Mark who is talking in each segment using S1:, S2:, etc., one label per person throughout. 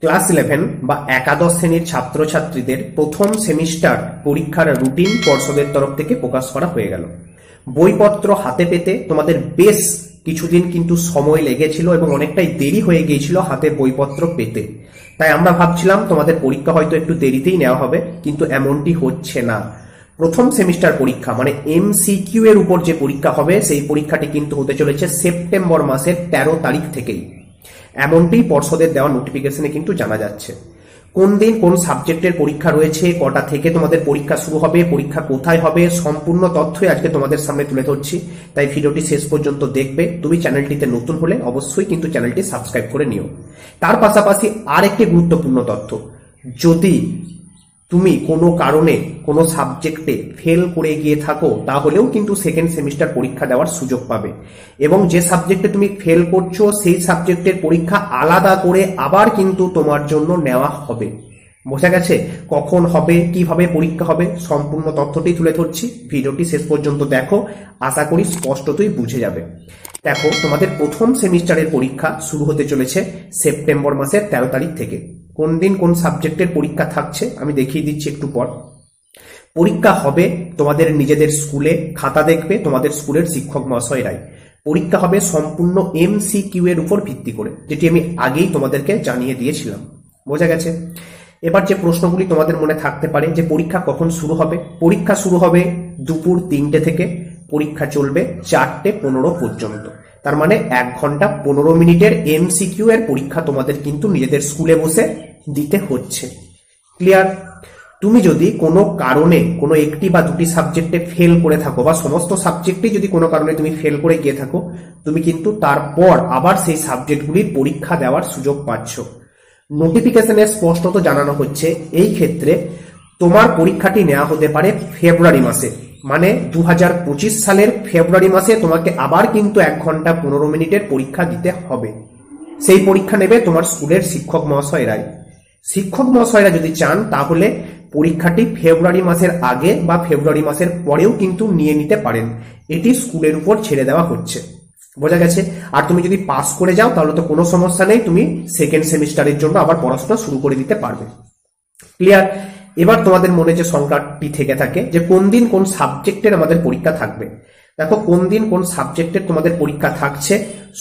S1: Class 11 বা একাদশ শ্রেণীর ছাত্রছাত্রীদের প্রথম সেমিস্টার পরীক্ষার রুটিন পর্ষদের তরফ থেকে প্রকাশ করা হয়ে গেল। বইপত্র হাতে পেতে তোমাদের বেশ কিছুদিন কিন্তু সময় লেগেছিল এবং অনেকটাই দেরি হয়ে গিয়েছিল হাতে বইপত্র পেতে। তাই আমরা ভাবছিলাম তোমাদের পরীক্ষা হয়তো একটু দেরিতেই নেওয়া হবে, কিন্তু এমনটি হচ্ছে না। প্রথম সেমিস্টার পরীক্ষা মানে এমসিকিউ এর উপর যে পরীক্ষা হবে সেই পরীক্ষাটি কিন্তু হতে চলেছে সেপ্টেম্বর মাসের 13 তারিখ থেকেই। এমনটি পর্ষদের দেওয়া নোটিফিকেশনে কিন্তু জানা যাচ্ছে। কোন দিন কোন সাবজেক্টের পরীক্ষা রয়েছে, কটা থেকে তোমাদের পরীক্ষা শুরু হবে, পরীক্ষা কোথায় হবে, সম্পূর্ণ তথ্যই আজকে তোমাদের সামনে তুলে ধরছি। তাই ভিডিওটি শেষ পর্যন্ত দেখবে। তুমি চ্যানেলটিতে নতুন হলে অবশ্যই কিন্তু চ্যানেলটি সাবস্ক্রাইব করে নিও। তার পাশাপাশি আরেকটি গুরুত্বপূর্ণ তথ্য, যদি তুমি কোনো কারণে কোনো সাবজেক্টে ফেল করে গিয়ে থাকো তাহলেও কিন্তু সেকেন্ড সেমিস্টার পরীক্ষা দেওয়ার সুযোগ পাবে, এবং যে সাবজেক্টে তুমি ফেল করছো সেই সাবজেক্টের পরীক্ষা আলাদা করে আবার কিন্তু তোমার জন্য নেওয়া হবে। বোঝা গেছে? কখন হবে, কিভাবে পরীক্ষা হবে, সম্পূর্ণ তথ্যটি তুলে ধরছি। ভিডিওটি শেষ পর্যন্ত দেখো, আশা করি স্পষ্টতই বুঝে যাবে। দেখো, তোমাদের প্রথম সেমিস্টারের পরীক্ষা শুরু হতে চলেছে সেপ্টেম্বর মাসের 13 তারিখ থেকে। কোন দিন কোন সাবজেক্টের পরীক্ষা থাকছে আমি দেখিয়ে দিচ্ছি একটু পর। পরীক্ষা হবে তোমাদের নিজেদের স্কুলে, খাতা দেখবে তোমাদের স্কুলের শিক্ষক মহাশয়রাই। পরীক্ষা হবে সম্পূর্ণ এমসিকিউ এর উপর ভিত্তি করে, যেটি আমি আগেই তোমাদেরকে জানিয়ে দিয়েছিলাম। বোঝা গেছে? এবার যে প্রশ্নগুলি তোমাদের মনে থাকতে পারে যে পরীক্ষা কখন শুরু হবে, পরীক্ষা শুরু হবে দুপুর 3টে থেকে, পরীক্ষা চলবে 4:15 পর্যন্ত। তার মানে 1 ঘন্টা 15 মিনিটের এমসিকিউ এর পরীক্ষা তোমাদের কিন্তু নিজেদের স্কুলে বসে দিতে হচ্ছে। ক্লিয়ার? তুমি যদি কোনো কারণে কোনো একটি বা দুটি সাবজেক্টে ফেল করে থাকো, বা সমস্ত সাবজেক্টে যদি কোনো কারণে তুমি ফেল করে গিয়ে থাকো, তুমি কিন্তু তারপর আবার সেই সাবজেক্টগুলির পরীক্ষা দেওয়ার সুযোগ পাচ্ছ। নোটিফিকেশনে স্পষ্টত জানানো হচ্ছে এই ক্ষেত্রে তোমার পরীক্ষাটি নেওয়া হতে পারে ফেব্রুয়ারি মাসে, মানে 2025 সালের ফেব্রুয়ারি মাসে তোমাকে আবার কিন্তু 1 ঘন্টা 15 মিনিটের পরীক্ষা দিতে হবে। সেই পরীক্ষা নেবে তোমার স্কুলের শিক্ষক মহাশয়রাই। শিক্ষক মহাশয়রা যদি চান তাহলে পরীক্ষাটি ফেব্রুয়ারি মাসের আগে বা ফেব্রুয়ারি মাসের পরেও কিন্তু নিয়ে নিতে পারেন। এটি স্কুলের উপর ছেড়ে দেওয়া হচ্ছে। বোঝা গেছে? আর তুমি যদি পাস করে যাও তাহলে তো কোনো সমস্যা নেই, তুমি সেকেন্ড সেমিস্টারের জন্য আবার পড়াশোনা শুরু করে দিতে পারবে। ক্লিয়ার? এবার তোমাদের মনে যে সংখ্যাটি থেকে থাকে যে কোন দিন কোন সাবজেক্টের আমাদের পরীক্ষা থাকবে। দেখো, কোন দিন কোন সাবজেক্টের তোমাদের পরীক্ষা থাকছে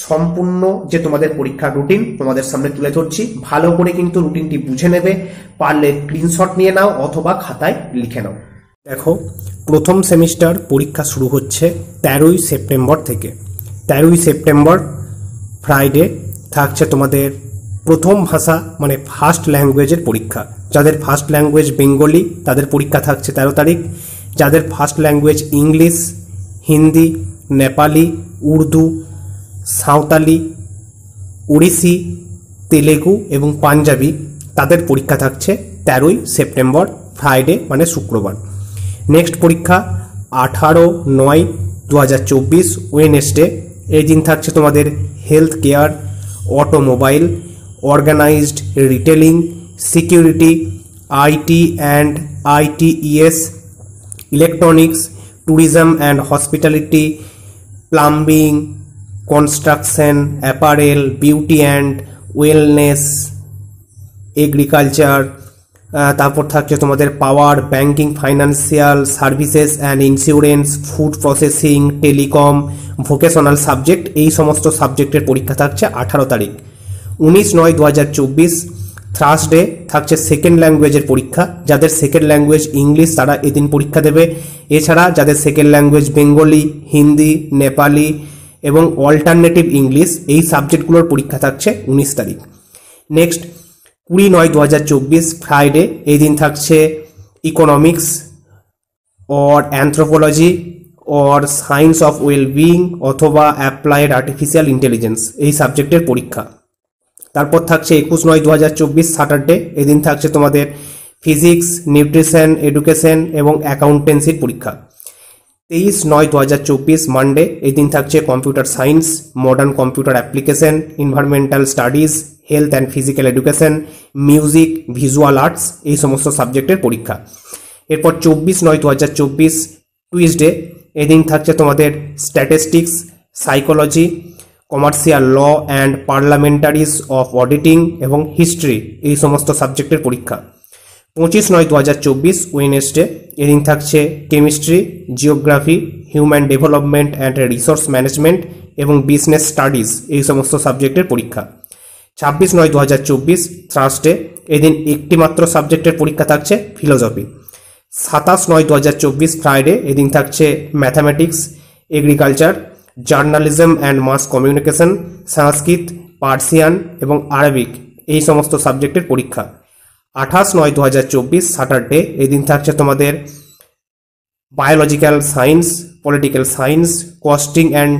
S1: সম্পূর্ণ যে তোমাদের পরীক্ষার রুটিন তোমাদের সামনে তুলে ধরছি। ভালো করে কিন্তু রুটিনটি বুঝে নেবে, পারলে স্ক্রিনশট নিয়ে নাও অথবা খাতায় লিখে নাও। দেখো, প্রথম সেমিস্টার পরীক্ষা শুরু হচ্ছে 13ই সেপ্টেম্বর থেকে। 13ই সেপ্টেম্বর ফ্রাইডে থাকছে তোমাদের প্রথম ভাষা মানে ফার্স্ট ল্যাঙ্গুয়েজের পরীক্ষা। যাদের ফার্স্ট ল্যাঙ্গুয়েজ বেঙ্গলি তাদের পরীক্ষা থাকছে 13 তারিখ। যাদের first language English, Hindi, Nepali, Urdu, Santali, উড়িষ্যি, তেলেগু এবং পাঞ্জাবি তাদের পরীক্ষা থাকছে 13ই সেপ্টেম্বর ফ্রাইডে মানে শুক্রবার। নেক্সট পরীক্ষা 18/9/2024 ওয়েডনেসডে। এই দিন থাকছে তোমাদের health care, automobile, organised retailing, security, IT and ITES, electronics, tourism and hospitality, plumbing, construction, apparel, beauty and wellness, agriculture. তারপর থাকছে তোমাদের power, banking, financial services and insurance, food processing, telecom, vocational subject. এই সমস্ত সাবজেক্টের পরীক্ষা থাকছে 18 তারিখ। 19/9/2024 Thursday থাকছে সেকেন্ড ল্যাঙ্গুয়েজের পরীক্ষা। যাদের সেকেন্ড ল্যাঙ্গুয়েজ ইংলিশ তারা এদিন পরীক্ষা দেবে। এছাড়া যাদের second language Bengali, Hindi, Nepali এবং অল্টারনেটিভ ইংলিশ এই সাবজেক্টগুলোর পরীক্ষা থাকছে 19 তারিখ। নেক্সট 20/9/2024 ফ্রাইডে এই দিন থাকছে economics or anthropology or science of wellbeing অথবা অ্যাপ্লাইড আর্টিফিশিয়াল ইন্টেলিজেন্স এই সাবজেক্টের পরীক্ষা। তারপর থাকছে 21/9/2024 স্যাটারডে। এদিন থাকছে তোমাদের ফিজিক্স, নিউট্রিশন, এডুকেশন এবং অ্যাকাউন্টেন্সির পরীক্ষা। 23/9/2024 মানডে। এই দিন থাকছে computer science, modern computer application, environmental studies, health and physical education, music, visual arts এই সমস্ত সাবজেক্টের পরীক্ষা। এরপর 24/9/2024 টুইসডে। এদিন থাকছে তোমাদের statistics, psychology, commercial law and parliamentaries of auditing এবং হিস্ট্রি, এই সমস্ত সাবজেক্টের পরীক্ষা। 25/9/2024 ওয়েডনেসডে, এদিন থাকছে chemistry, geography, human development and resource management এবং বিজনেস স্টাডিজ, এই সমস্ত সাবজেক্টের পরীক্ষা। 26/9/2024 থার্সডে, এদিন একটি মাত্র সাবজেক্টের পরীক্ষা থাকছে, ফিলোসফি। 27/9/2024 ফ্রাইডে, এদিন থাকছে mathematics, agriculture, journalism and mass communication, Sanskrit, Persian এবং আরবিক, এই সমস্ত সাবজেক্টের পরীক্ষা। 28/9/2024 স্যাটারডে, এদিন থাকছে তোমাদের biological science, political science, costing and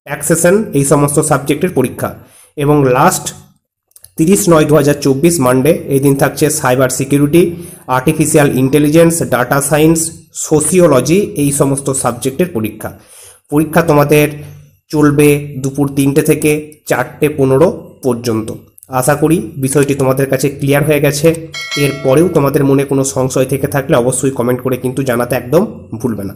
S1: taxation, এই সমস্ত সাবজেক্টের পরীক্ষা। এবং লাস্ট 30/9/2024 মানডে, এই দিন থাকছে cyber security, artificial intelligence, data science, sociology, এই সমস্ত সাবজেক্টের পরীক্ষা। পরীক্ষা তোমাদের চলবে দুপুর 3টে থেকে 4:15 পর্যন্ত। আশা করি বিষয়টি তোমাদের কাছে ক্লিয়ার হয়ে গেছে। এরপরেও তোমাদের মনে কোনো সংশয় থেকে থাকলে অবশ্যই কমেন্ট করে কিন্তু জানাতে একদম ভুলবে না।